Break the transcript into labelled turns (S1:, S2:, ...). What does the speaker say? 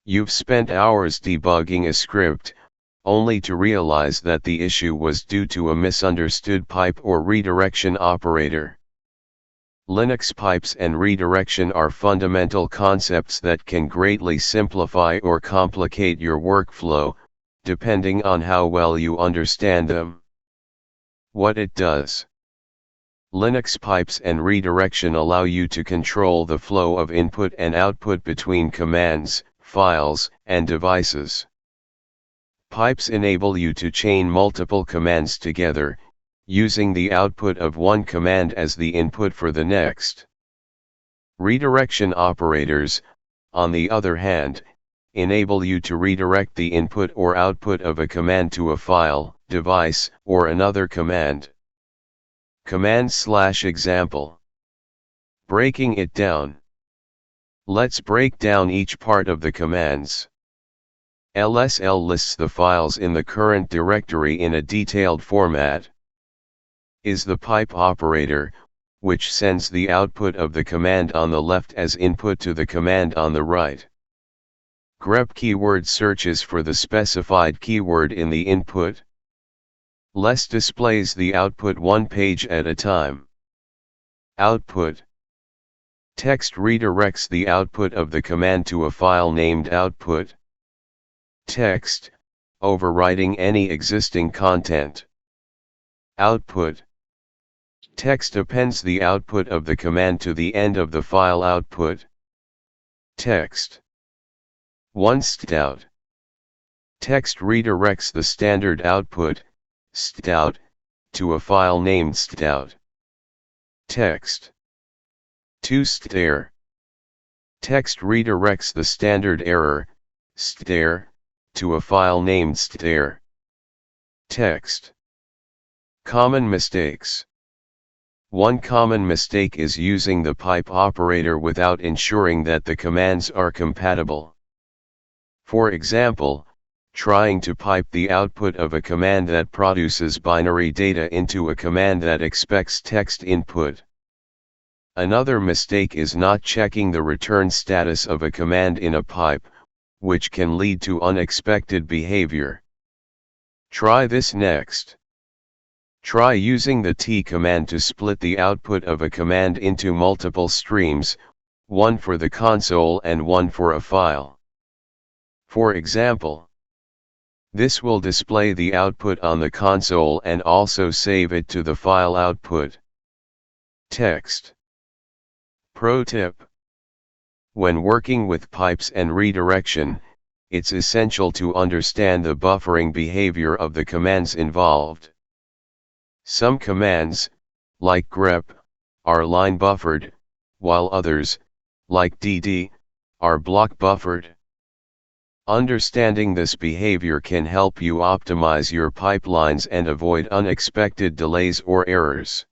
S1: You've spent hours debugging a script, only to realize that the issue was due to a misunderstood pipe or redirection operator. Linux pipes and redirection are fundamental concepts that can greatly simplify or complicate your workflow, depending on how well you understand them. What it does. Linux pipes and redirection allow you to control the flow of input and output between commands, files, and devices. Pipes enable you to chain multiple commands together, using the output of one command as the input for the next. Redirection operators, on the other hand, enable you to redirect the input or output of a command to a file, device, or another command. Command/example. Breaking it down. Let's break down each part of the commands. LSL lists the files in the current directory in a detailed format. Is the pipe operator, which sends the output of the command on the left as input to the command on the right. grep keyword searches for the specified keyword in the input. Less displays the output one page at a time. Output. Text redirects the output of the command to a file named output. Text, overwriting any existing content. Output. Text appends the output of the command to the end of the file output. Text. 1 stdout. Text redirects the standard output, stdout, to a file named stdout. Text. 2 stderr. Text redirects the standard error, stderr, to a file named stderr. Text. Common mistakes. One common mistake is using the pipe operator without ensuring that the commands are compatible. For example, trying to pipe the output of a command that produces binary data into a command that expects text input. Another mistake is not checking the return status of a command in a pipe, which can lead to unexpected behavior. Try this next. Try using the T command to split the output of a command into multiple streams, one for the console and one for a file. For example, this will display the output on the console and also save it to the file output. Text. Pro tip. When working with pipes and redirection, it's essential to understand the buffering behavior of the commands involved. Some commands, like grep, are line buffered, while others, like dd, are block buffered. Understanding this behavior can help you optimize your pipelines and avoid unexpected delays or errors.